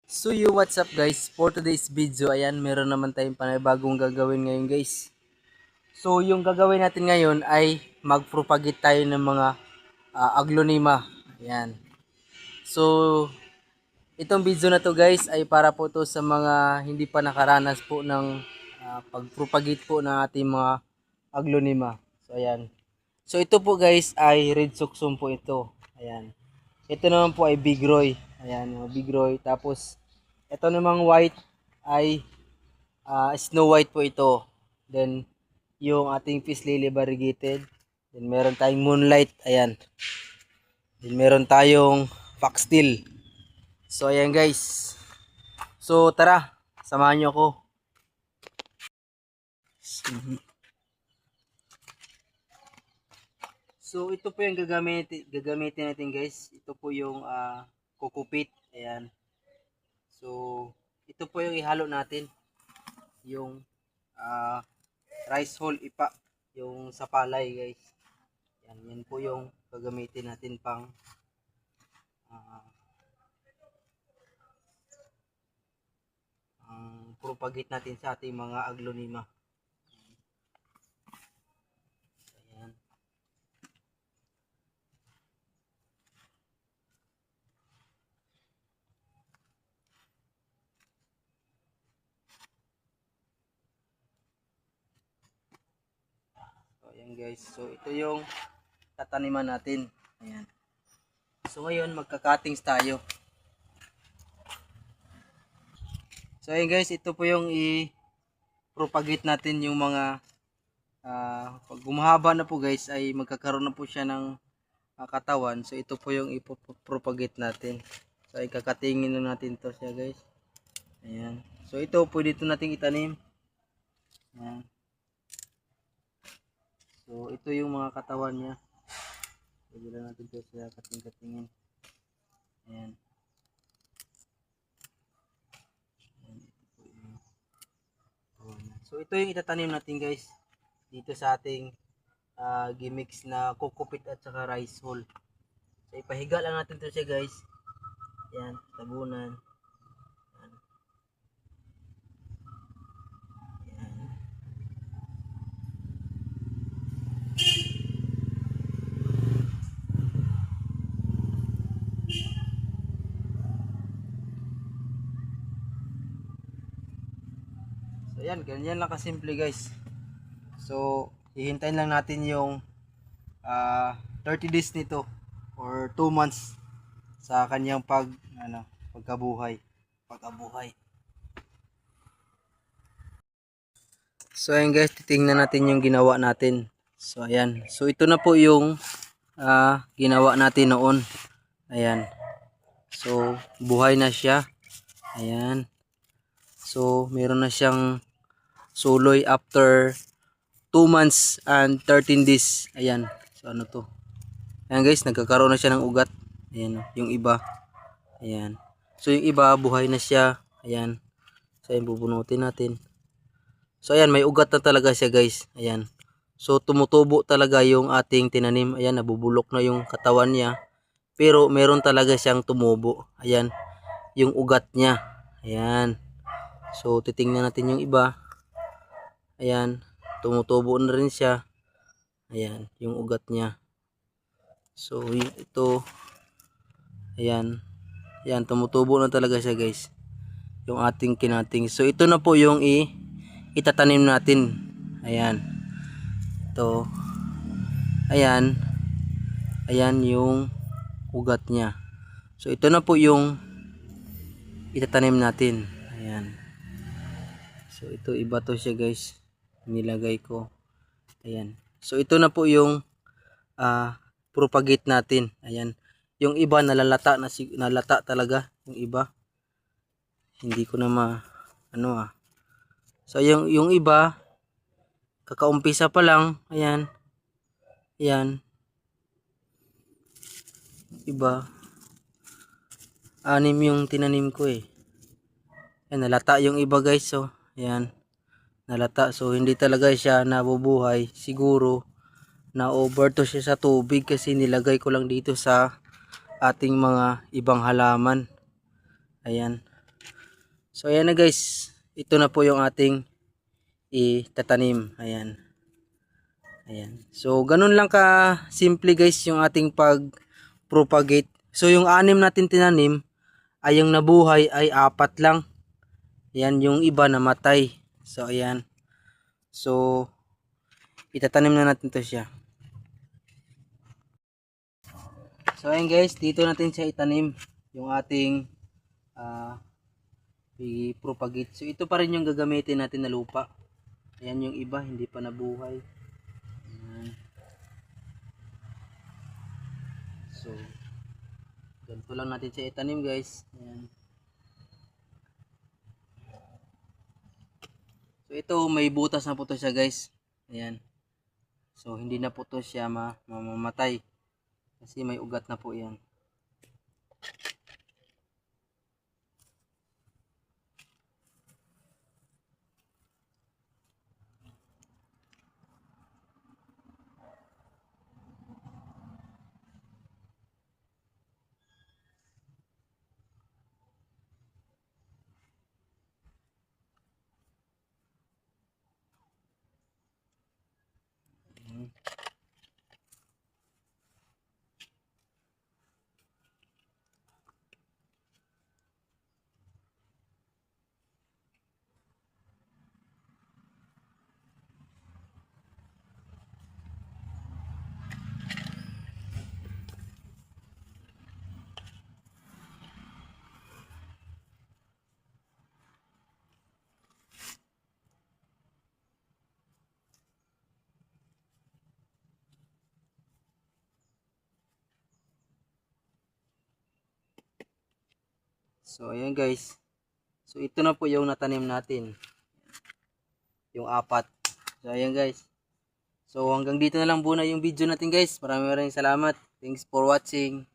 So what's up guys? For today's video, ayan, meron naman tayong panibagong gagawin ngayon guys. So yung gagawin natin ngayon ay mag-propagate tayo ng mga aglonema. Ayan. So itong video na to guys ay para po to sa mga hindi pa nakaranas po ng pag-propagate po ng ating mga aglonema. So ayan. So ito po guys ay red suksum po ito. Ayan. Ito naman po ay Big Roy. Ayan, yung Big Roy. Tapos ito namang white ay Snow White po ito. Then yung ating Peace Lily variegated. Then meron tayong Moonlight. Ayan. Then meron tayong Foxtail. So ayan guys. So tara, samahan nyo ako. So ito po yung gagamitin natin guys. Ito po yung kukupit. Ayan. So ito po yung ihalo natin. Yung rice hull ipa. Yung sa palay guys. Yan po yung gagamitin natin pang propagate natin sa ating mga aglonema. Ayan. So ayan guys. So ito yung tataniman natin. Ayan. So ngayon magka-cuttings tayo. So ayan guys, ito po yung i-propagate natin yung mga pag gumahaba na po guys ay magkakaroon na po siya ng katawan. So ito po yung i-propagate natin. So ikakatingin na natin to siya guys. Ayan. So ito pwede ito nating itanim. Ayan. So ito yung mga katawan niya. Pwede lang natin ito siya kating-katingin. Ayan. So ito yung itatanim natin guys dito sa ating gimmicks na kukupit at saka rice hull. So ipahiga lang natin to siya guys. Yan, tabunan. Yan. Yan. So yan, ganyan lang kasimple guys. So hihintayin lang natin yung 30 days nito or 2 months sa kanyang pagkabuhay. So ayan guys, titingnan natin yung ginawa natin. So ayan. So ito na po yung ginawa natin noon. Ayan. So buhay na siya. Ayan. So meron na siyang suloy after 2 months and 13 days. Ayan. So ano to? Ayan guys, nagkakaroon na siya ng ugat. Ayan, yung iba. Ayan. So yung iba buhay na siya. Ayan. So ayan, bubunutin natin. So ayan, may ugat na talaga siya guys. Ayan. So tumutubo talaga yung ating tinanim. Ayan, nabubulok na yung katawan niya. Pero meron talaga siyang tumubo. Ayan, yung ugat niya. Ayan. So titingnan natin yung iba. Ayan, tumutubo na rin siya. Ayan, yung ugat niya. So ito. Ayan. Ayan, tumutubo na talaga siya guys. Yung ating kinating. So ito na po yung itatanim natin. Ayan. Ito. Ayan. Ayan yung ugat niya. So ito na po yung itatanim natin. Ayan. So ito iba to siya guys. Nilagay ko. Ayan. So ito na po yung propagate natin. Ayan. Yung iba nalalata talaga yung iba. Hindi ko na So yung iba kakaumpisa pa lang. Ayan. Ayan. Iba. 6 yung tinanim ko eh. Ayan, nalata yung iba guys. So ayan. Nalata. So hindi talaga siya nabubuhay. Siguro na overto siya sa tubig kasi nilagay ko lang dito sa ating mga ibang halaman. Ayan. So ayan na guys, ito na po yung ating itatanim. Ayan. Ayan. So ganun lang ka simple guys yung ating pag propagate. So yung 6 natin tinanim ay yung nabuhay ay 4 lang. Ayan, yung iba namatay. So ayan. So itatanim na natin to siya. So ayan guys, dito natin siya itanim yung ating i-propagate. So ito pa rin yung gagamitin natin na lupa. Ayan yung iba, hindi pa nabuhay. Ayan. So ganito lang natin siya itanim guys. Ayan. So ito may butas na po to siya guys. Ayan. So hindi na po to siya mamamatay. Kasi may ugat na po yan. So ayan guys. So ito na po yung natanim natin. Yung 4. So ayan guys. So hanggang dito na lang muna yung video natin guys. Maraming salamat. Thanks for watching.